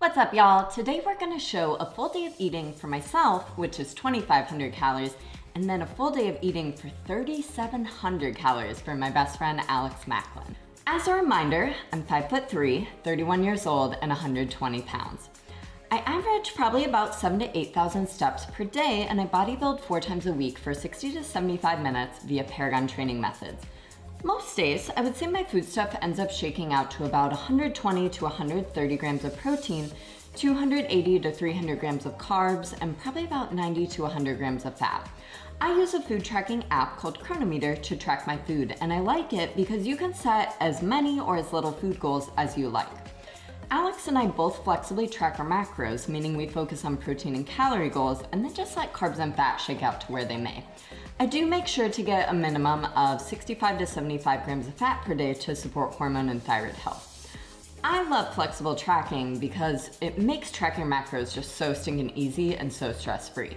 What's up, y'all? Today we're gonna show a full day of eating for myself, which is 2,500 calories, and then a full day of eating for 3,700 calories for my best friend, Alex Maclin. As a reminder, I'm 5'3", 31 years old, and 120 pounds. I average probably about 7,000 to 8,000 steps per day, and I bodybuild 4 times a week for 60 to 75 minutes via Paragon training methods. Most days, I would say my food stuff ends up shaking out to about 120 to 130 grams of protein, 280 to 300 grams of carbs, and probably about 90 to 100 grams of fat. I use a food tracking app called Chronometer to track my food, and I like it because you can set as many or as little food goals as you like. Alex and I both flexibly track our macros, meaning we focus on protein and calorie goals, and then just let carbs and fat shake out to where they may. I do make sure to get a minimum of 65 to 75 grams of fat per day to support hormone and thyroid health. I love flexible tracking because it makes tracking macros just so stinking easy and so stress-free.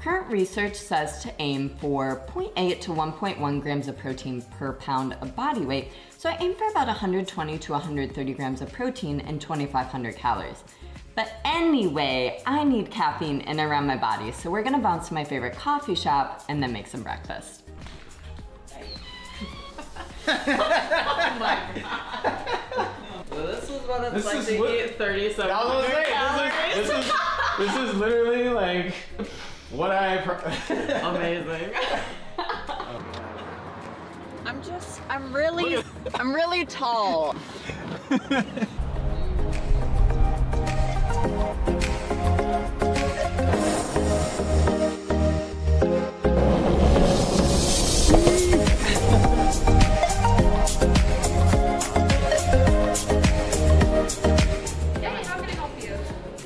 Current research says to aim for 0.8 to 1.1 grams of protein per pound of body weight, so I aim for about 120 to 130 grams of protein and 2,500 calories. But anyway, I need caffeine in and around my body, so we're gonna bounce to my favorite coffee shop and then make some breakfast. Oh my god. Well, this is what it's like to eat 3,700 calories. This is literally like what I... Amazing. I'm really tall.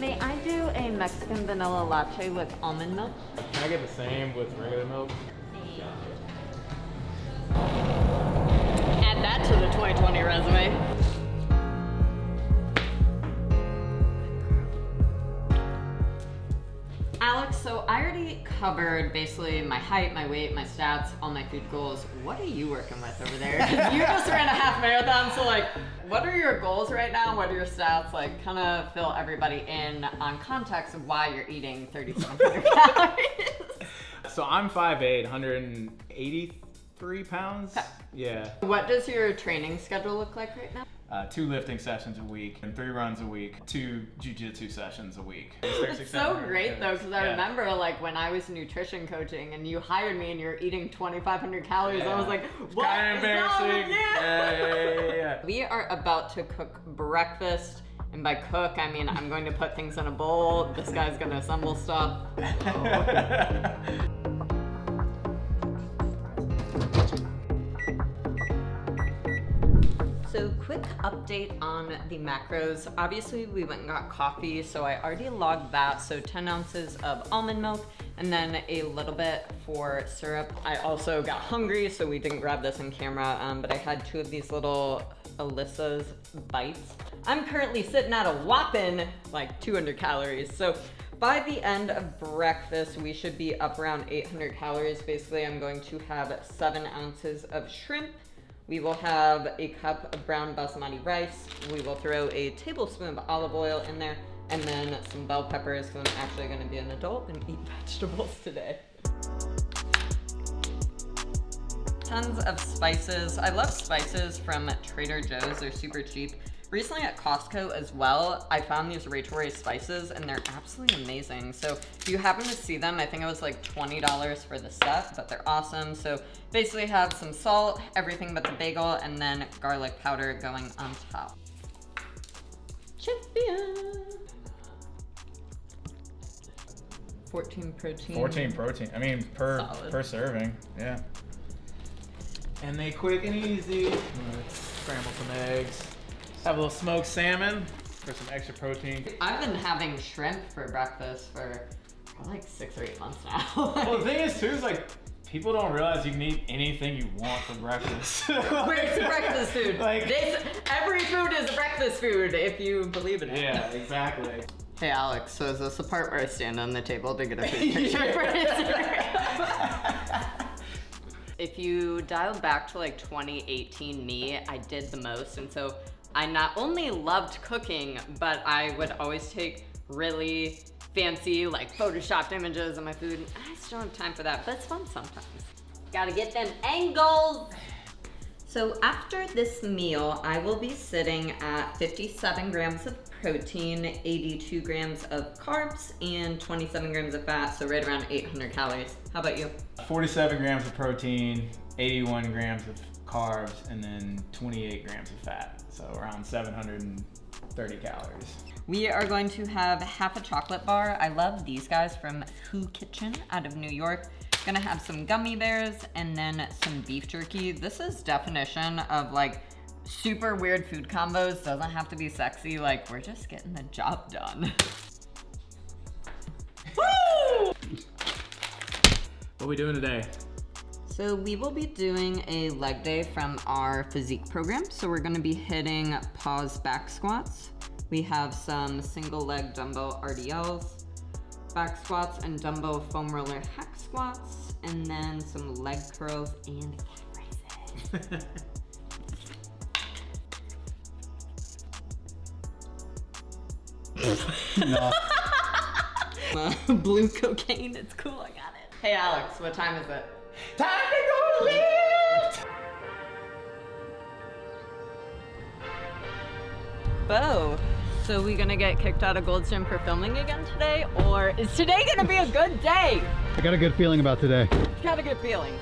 May I do a Mexican vanilla latte with almond milk? Can I get the same with regular milk? Add that to the 2020 resume. Alex, so I already covered basically my height, my weight, my stats, all my food goals. What are you working with over there? 'Cause you just ran a half marathon, so like, what are your goals right now? What are your stats? Like, kind of fill everybody in on context of why you're eating 3,700 calories. So I'm 5'8", 183 pounds. Yeah. What does your training schedule look like right now? 2 lifting sessions a week and 3 runs a week, 2 jiu-jitsu sessions a week. It's so great though, because I remember like when I was nutrition coaching and you hired me and you're eating 2,500 calories, I was like, what? Kind of embarrassing. Yeah. We are about to cook breakfast, and by cook, I mean I'm going to put things in a bowl. This guy's gonna assemble stuff. So quick update on the macros. Obviously we went and got coffee, so I already logged that. So 10 ounces of almond milk and then a little bit for syrup. I also got hungry, so we didn't grab this on camera, but I had 2 of these little Alyssa's bites. I'm currently sitting at a whopping like 200 calories. So by the end of breakfast, we should be up around 800 calories. Basically, I'm going to have 7 ounces of shrimp. We will have a cup of brown basmati rice. We will throw a tablespoon of olive oil in there, and then some bell peppers, because I'm actually gonna be an adult and eat vegetables today. Tons of spices. I love spices from Trader Joe's, they're super cheap. Recently at Costco as well, I found these Rachel Ray spices and they're absolutely amazing. So if you happen to see them, I think it was like $20 for the set, but they're awesome. So basically have some salt, everything but the bagel, and then garlic powder going on top. Champion! 14 protein. 14 protein. I mean, per serving. Yeah. And they quick and easy. Scramble some eggs. Have a little smoked salmon for some extra protein. I've been having shrimp for breakfast for probably like 6 or 8 months now. Well, the thing is too, is like, people don't realize you can eat anything you want for breakfast. It's a breakfast food. Like, every food is a breakfast food, if you believe in it. Yeah, exactly. Hey Alex, so is this the part where I stand on the table to get a food picture for Instagram? If you dial back to like 2018 me, I did the most, and so I not only loved cooking, but I would always take really fancy, like photoshopped images of my food. And I still don't have time for that, but it's fun sometimes. Gotta get them angles. So after this meal, I will be sitting at 57 grams of protein, 82 grams of carbs, and 27 grams of fat, so right around 800 calories. How about you? 47 grams of protein, 81 grams of carbs, and then 28 grams of fat, so around 730 calories. We are going to have half a chocolate bar. I love these guys from Who Kitchen out of New York. Gonna have some gummy bears and then some beef jerky. This is definition of like super weird food combos. Doesn't have to be sexy, like we're just getting the job done. Woo! What are we doing today? So we will be doing a leg day from our physique program. So we're gonna be hitting pause back squats. We have some single leg dumbbell RDLs, back squats and dumbbell foam roller hack squats, and then some leg curls and cat raises. No. Blue cocaine, it's cool, I got it. Hey Alex, what time is it? Time to go lift! Bo, so we gonna get kicked out of Gold's Gym for filming again today, or is today gonna be a good day? I got a good feeling about today. Got a good feeling.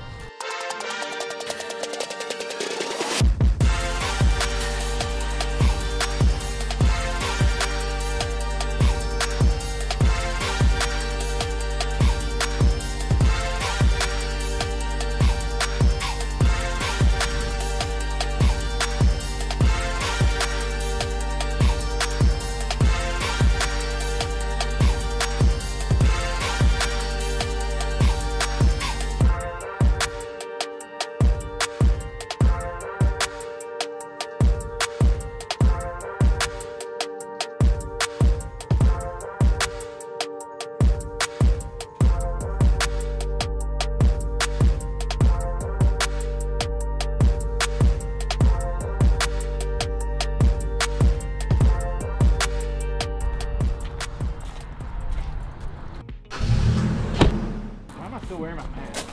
Wearing my pants.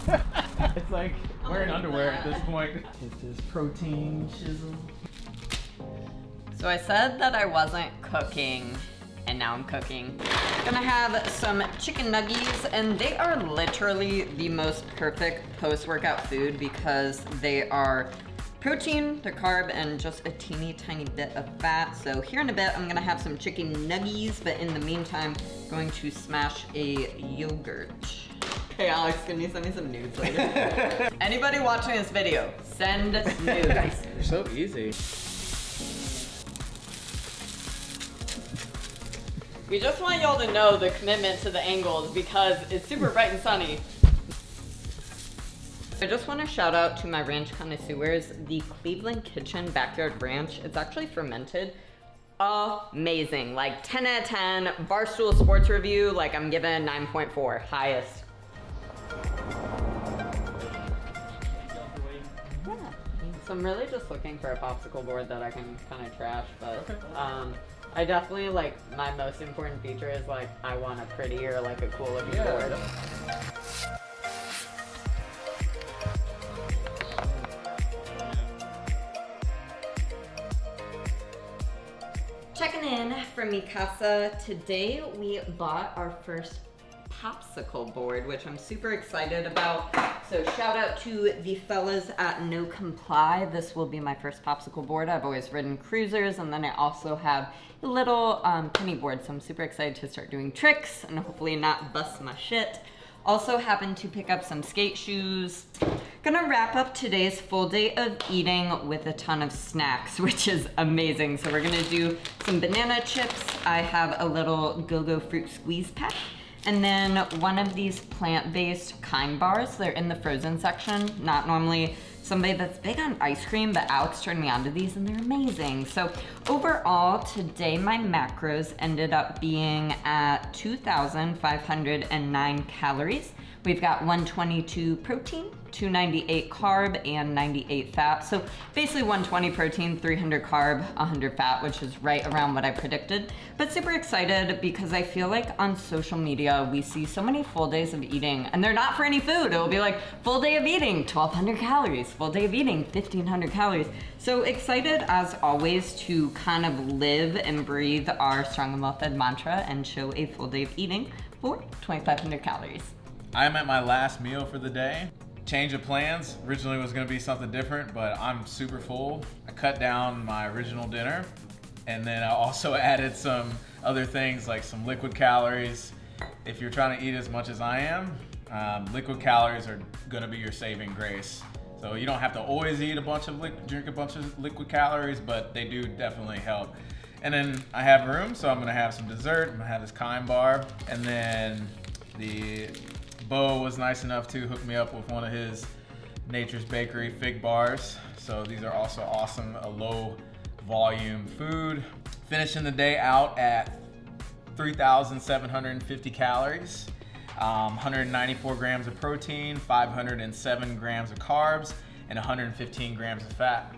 It's like wearing underwear at this point. It's just protein shizzle. So I said that I wasn't cooking, and now I'm cooking. Gonna have some chicken nuggies, and they are literally the most perfect post-workout food because they are protein, they're carb, and just a teeny tiny bit of fat. So here in a bit, I'm gonna have some chicken nuggies, but in the meantime, going to smash a yogurt. Hey Alex, can you send me some nudes later? Anybody watching this video, send nudes. They're so easy. We just want y'all to know the commitment to the angles because it's super bright and sunny. I just want to shout out to my ranch connoisseurs, the Cleveland Kitchen Backyard Ranch. It's actually fermented. Amazing, like 10 out of 10, Barstool Sports Review, like I'm giving 9.4, highest. Yeah. So I'm really just looking for a popsicle board that I can kind of trash, but I definitely, like, my most important feature is, like, I want a pretty or, like, a cool looking board. Checking in from Mikasa. Today we bought our first popsicle board, which I'm super excited about. So shout out to the fellas at No Comply. This will be my first popsicle board. I've always ridden cruisers, and then I also have a little penny board, so I'm super excited to start doing tricks and hopefully not bust my shit. Also happened to pick up some skate shoes. Gonna wrap up today's full day of eating with a ton of snacks, which is amazing. So we're gonna do some banana chips. I have a little Go-Go fruit squeeze pack. And then one of these plant-based Kind bars. They're in the frozen section. Not normally somebody that's big on ice cream, but Alex turned me on to these and they're amazing. So overall, today my macros ended up being at 2,509 calories. We've got 122 protein, 298 carb and 98 fat. So basically 120 protein, 300 carb, 100 fat, which is right around what I predicted. But super excited because I feel like on social media, we see so many full days of eating and they're not for any food. It'll be like full day of eating, 1,200 calories, full day of eating, 1,500 calories. So excited as always to kind of live and breathe our strong and well-fed mantra and show a full day of eating for 2,500 calories. I'm at my last meal for the day. Change of plans. Originally was gonna be something different, but I'm super full. I cut down my original dinner, and then I also added some other things like some liquid calories. If you're trying to eat as much as I am, liquid calories are gonna be your saving grace. So you don't have to always eat drink a bunch of liquid calories, but they do definitely help. And then I have room, so I'm gonna have some dessert. I'm gonna have this Kind bar, and then the Bo was nice enough to hook me up with one of his Nature's Bakery fig bars. So these are also awesome, a low volume food. Finishing the day out at 3,750 calories, 194 grams of protein, 507 grams of carbs, and 115 grams of fat.